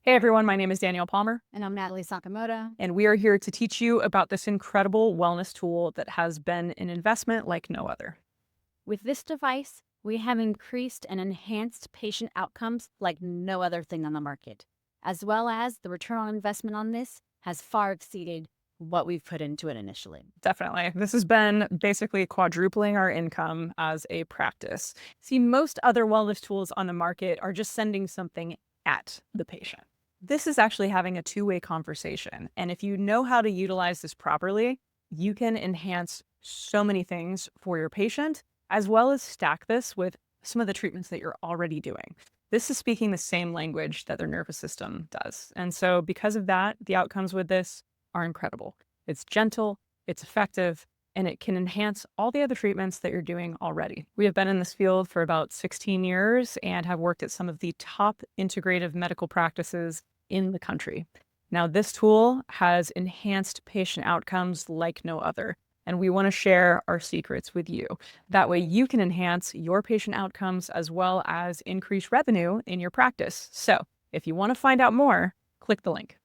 Hey everyone, my name is Danielle Palmer, And I'm Natalie Sakamoto. and we are here to teach you about this incredible wellness tool that has been an investment like no other. With this device, we have increased and enhanced patient outcomes like no other thing on the market, as well as the return on investment on this has far exceeded what we've put into it initially. Definitely. This has been basically quadrupling our income as a practice. See, most other wellness tools on the market are just sending something at the patient. This is actually having a two-way conversation. And if you know how to utilize this properly, you can enhance so many things for your patient, as well as stack this with some of the treatments that you're already doing. This is speaking the same language that their nervous system does. And so because of that, the outcomes with this are incredible. It's gentle, it's effective, and it can enhance all the other treatments that you're doing already. We have been in this field for about 16 years and have worked at some of the top integrative medical practices in the country. Now, this tool has enhanced patient outcomes like no other, and we want to share our secrets with you. That way you can enhance your patient outcomes as well as increase revenue in your practice. So if you want to find out more, click the link.